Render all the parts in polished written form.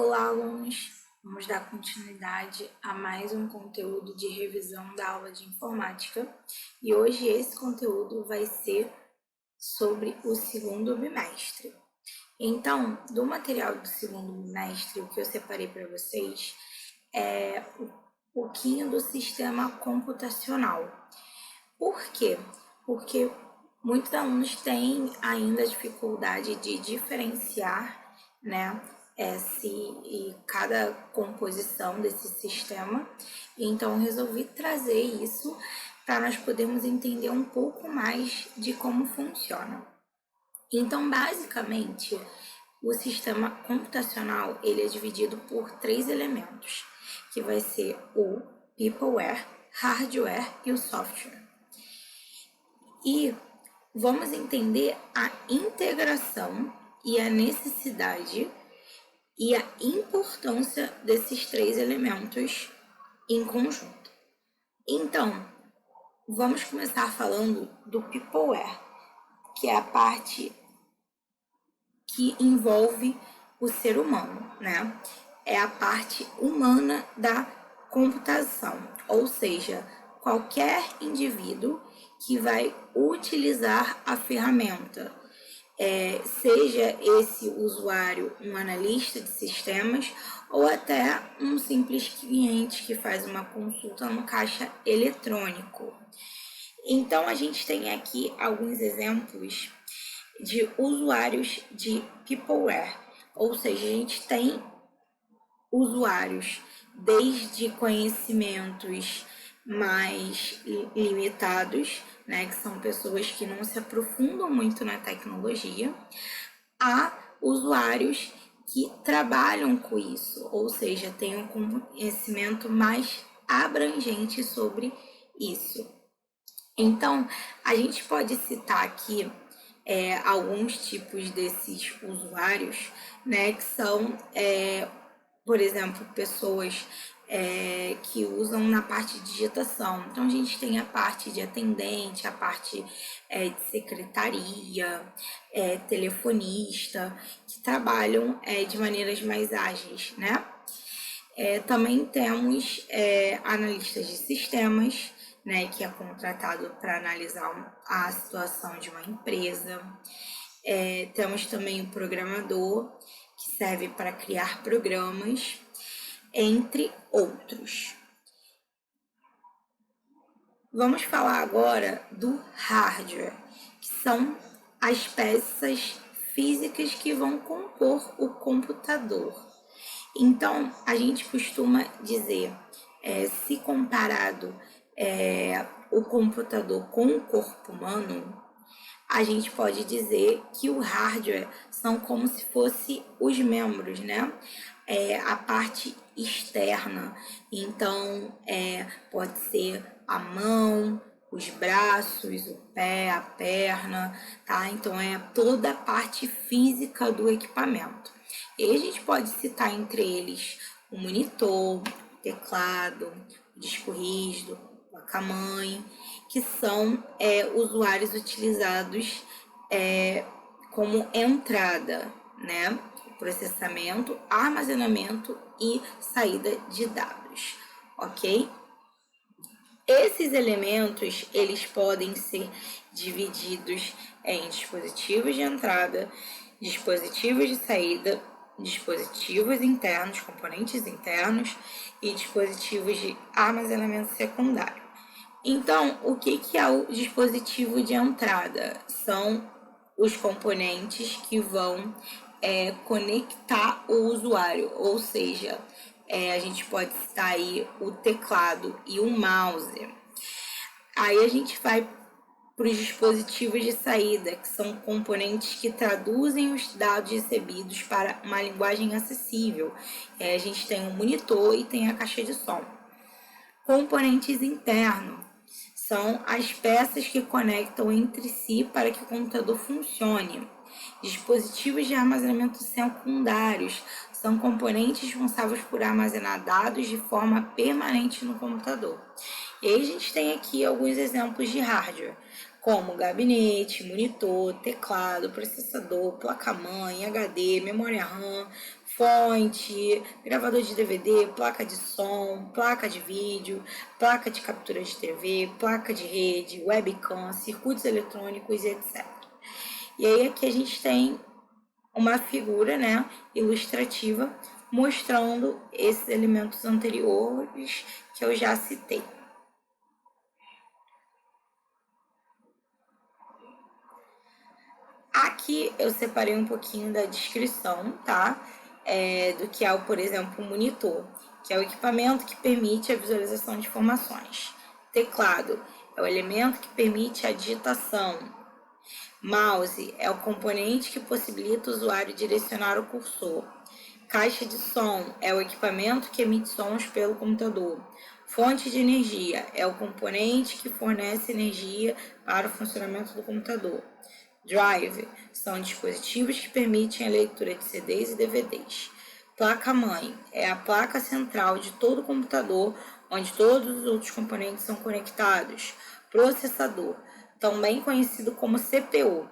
Olá, alunos! Vamos dar continuidade a mais um conteúdo de revisão da aula de informática e hoje esse conteúdo vai ser sobre o segundo bimestre. Então, do material do segundo bimestre, o que eu separei para vocês é um pouquinho do sistema computacional. Por quê? Porque muitos alunos têm ainda dificuldade de diferenciar, né, cada composição desse sistema. Então, resolvi trazer isso para nós podermos entender um pouco mais de como funciona. Então, basicamente, o sistema computacional ele é dividido por 3 elementos, que vai ser o peopleware, hardware e o software. E vamos entender a integração e a necessidade e a importância desses 3 elementos em conjunto. Então, vamos começar falando do peopleware, que é a parte que envolve o ser humano, né? É a parte humana da computação, ou seja, qualquer indivíduo que vai utilizar a ferramenta, seja esse usuário um analista de sistemas ou até um simples cliente que faz uma consulta no caixa eletrônico. Então, a gente tem aqui alguns exemplos de usuários de peopleware, ou seja, a gente tem usuários desde conhecimentos mais limitados, né, que são pessoas que não se aprofundam muito na tecnologia, a usuários que trabalham com isso, ou seja, têm um conhecimento mais abrangente sobre isso. Então, a gente pode citar aqui alguns tipos desses usuários, né, que são, por exemplo, pessoas que usam na parte de digitação. Então, a gente tem a parte de atendente, a parte de secretaria, telefonista, que trabalham de maneiras mais ágeis, né? Também temos analistas de sistemas, né, que é contratado para analisar a situação de uma empresa. Temos também o programador, que serve para criar programas, entre outros. Vamos falar agora do hardware, que são as peças físicas que vão compor o computador. Então, a gente costuma dizer, se comparado o computador com o corpo humano, a gente pode dizer que o hardware são como se fossem os membros, né? A parte externa. Então, pode ser a mão, os braços, o pé, a perna, tá? Então, é toda a parte física do equipamento. E a gente pode citar entre eles o monitor, o teclado, o disco rígido, o placa-mãe, que são usuários utilizados como entrada, né? Processamento, armazenamento e saída de dados, ok? Esses elementos, eles podem ser divididos em dispositivos de entrada, dispositivos de saída, dispositivos internos, componentes internos e dispositivos de armazenamento secundário. Então, o que é o dispositivo de entrada? São os componentes que vão conectar o usuário, ou seja, a gente pode citar aí o teclado e o mouse. Aí a gente vai para os dispositivos de saída, que são componentes que traduzem os dados recebidos para uma linguagem acessível. A gente tem o monitor e tem a caixa de som. Componentes internos são as peças que conectam entre si para que o computador funcione. Dispositivos de armazenamento secundários são componentes responsáveis por armazenar dados de forma permanente no computador. E aí a gente tem aqui alguns exemplos de hardware, como gabinete, monitor, teclado, processador, placa-mãe, HD, memória RAM, fonte, gravador de DVD, placa de som, placa de vídeo, placa de captura de TV, placa de rede, webcam, circuitos eletrônicos, etc. E aí aqui a gente tem uma figura, né, ilustrativa mostrando esses elementos anteriores que eu já citei. Aqui eu separei um pouquinho da descrição, tá? Do que é, por exemplo, o monitor, que é o equipamento que permite a visualização de informações. Teclado é o elemento que permite a digitação. Mouse é o componente que possibilita o usuário direcionar o cursor. Caixa de som é o equipamento que emite sons pelo computador. Fonte de energia é o componente que fornece energia para o funcionamento do computador. Drive são dispositivos que permitem a leitura de CDs e DVDs. Placa-mãe é a placa central de todo o computador, onde todos os outros componentes são conectados. Processador, também conhecido como CPU,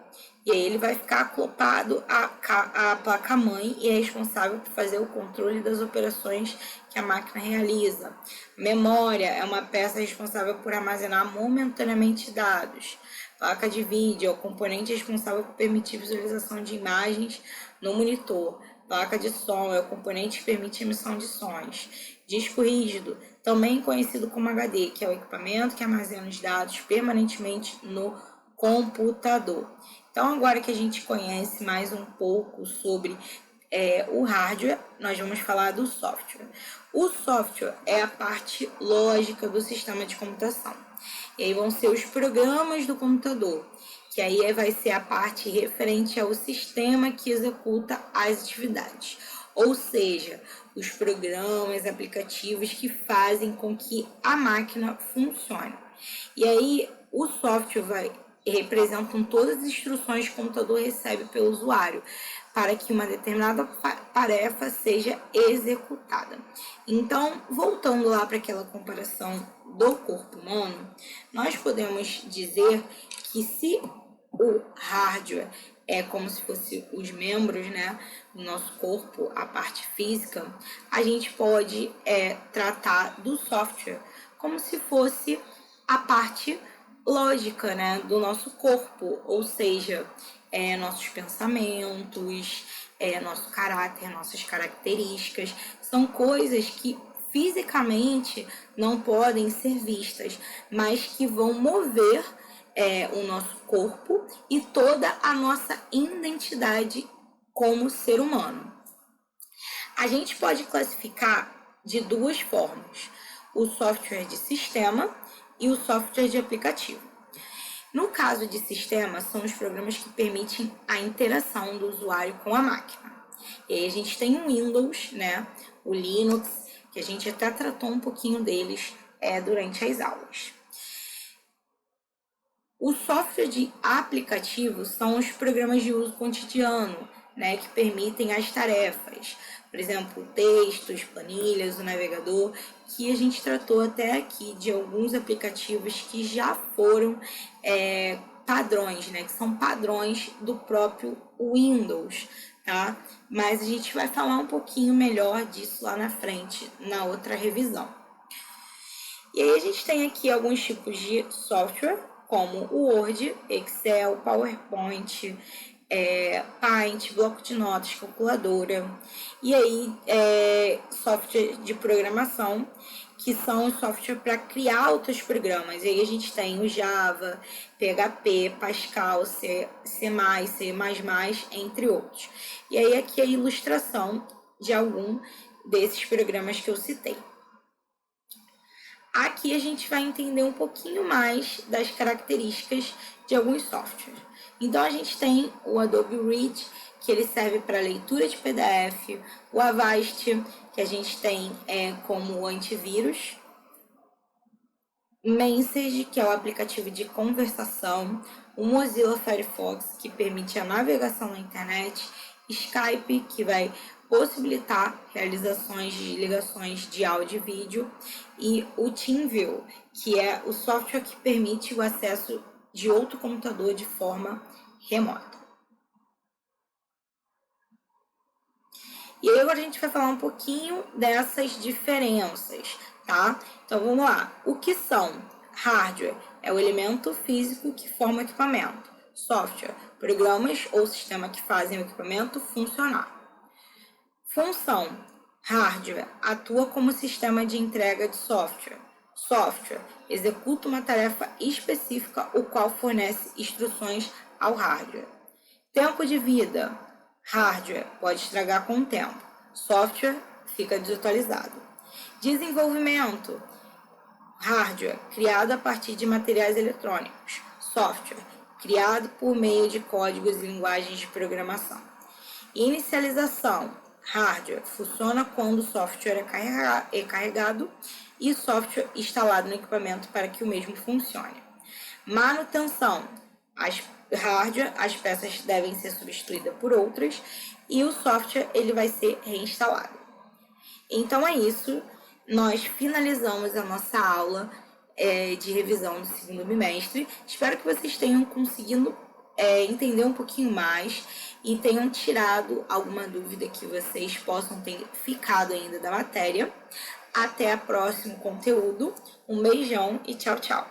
e aí ele vai ficar acoplado à placa-mãe e é responsável por fazer o controle das operações que a máquina realiza. Memória é uma peça responsável por armazenar momentaneamente dados. Placa de vídeo é o componente responsável por permitir visualização de imagens no monitor. Placa de som é o componente que permite emissão de sons. Disco rígido, também conhecido como HD, que é o equipamento que armazena os dados permanentemente no computador. Então, agora que a gente conhece mais um pouco sobre o hardware, nós vamos falar do software. O software é a parte lógica do sistema de computação. E aí vão ser os programas do computador, que aí vai ser a parte referente ao sistema que executa as atividades. Ou seja, os programas, aplicativos que fazem com que a máquina funcione. E aí o software representam todas as instruções que o computador recebe pelo usuário para que uma determinada tarefa seja executada. Então, voltando lá para aquela comparação do corpo humano, nós podemos dizer que se o hardware é como se fosse os membros, né, do nosso corpo, a parte física, a gente pode tratar do software como se fosse a parte lógica, né, do nosso corpo, ou seja, nossos pensamentos, nosso caráter, nossas características, são coisas que fisicamente não podem ser vistas, mas que vão mover o nosso corpo e toda a nossa identidade como ser humano. A gente pode classificar de duas formas: o software de sistema e o software de aplicativo. No caso de sistema, são os programas que permitem a interação do usuário com a máquina. E aí a gente tem o Windows, né, o Linux, que a gente até tratou um pouquinho deles durante as aulas. O software de aplicativo são os programas de uso cotidiano, né, que permitem as tarefas, por exemplo, textos, planilhas, o navegador, que a gente tratou até aqui de alguns aplicativos que já foram padrões, né, que são padrões do próprio Windows, tá? Mas a gente vai falar um pouquinho melhor disso lá na frente, na outra revisão. E aí a gente tem aqui alguns tipos de software, como o Word, Excel, PowerPoint, Paint, bloco de notas, calculadora. E aí software de programação, que são os software para criar outros programas. E aí a gente tem o Java, PHP, Pascal, C, C++, C++, entre outros. E aí aqui a ilustração de algum desses programas que eu citei. Aqui a gente vai entender um pouquinho mais das características de alguns softwares. Então a gente tem o Adobe Read, que ele serve para leitura de PDF, o Avast, que a gente tem como antivírus, Message, que é o aplicativo de conversação, o Mozilla Firefox, que permite a navegação na internet, Skype, que vai possibilitar realizações de ligações de áudio e vídeo, e o TeamViewer, que é o software que permite o acesso de outro computador de forma remota. E aí agora a gente vai falar um pouquinho dessas diferenças, tá? Então vamos lá. O que são? Hardware é o elemento físico que forma o equipamento. Software, programas ou sistema que fazem o equipamento funcionar. Função: hardware atua como sistema de entrega de software. Software executa uma tarefa específica, o qual fornece instruções ao hardware. Tempo de vida: hardware pode estragar com o tempo. Software fica desatualizado. Desenvolvimento: hardware criado a partir de materiais eletrônicos. Software criado por meio de códigos e linguagens de programação. Inicialização: hardware funciona quando o software é carregado e software instalado no equipamento para que o mesmo funcione. Manutenção: as peças devem ser substituídas por outras e o software ele vai ser reinstalado. Então é isso, nós finalizamos a nossa aula de revisão do segundo bimestre. Espero que vocês tenham conseguido entender um pouquinho mais e tenham tirado alguma dúvida que vocês possam ter ficado ainda da matéria. Até o próximo conteúdo. Um beijão e tchau, tchau!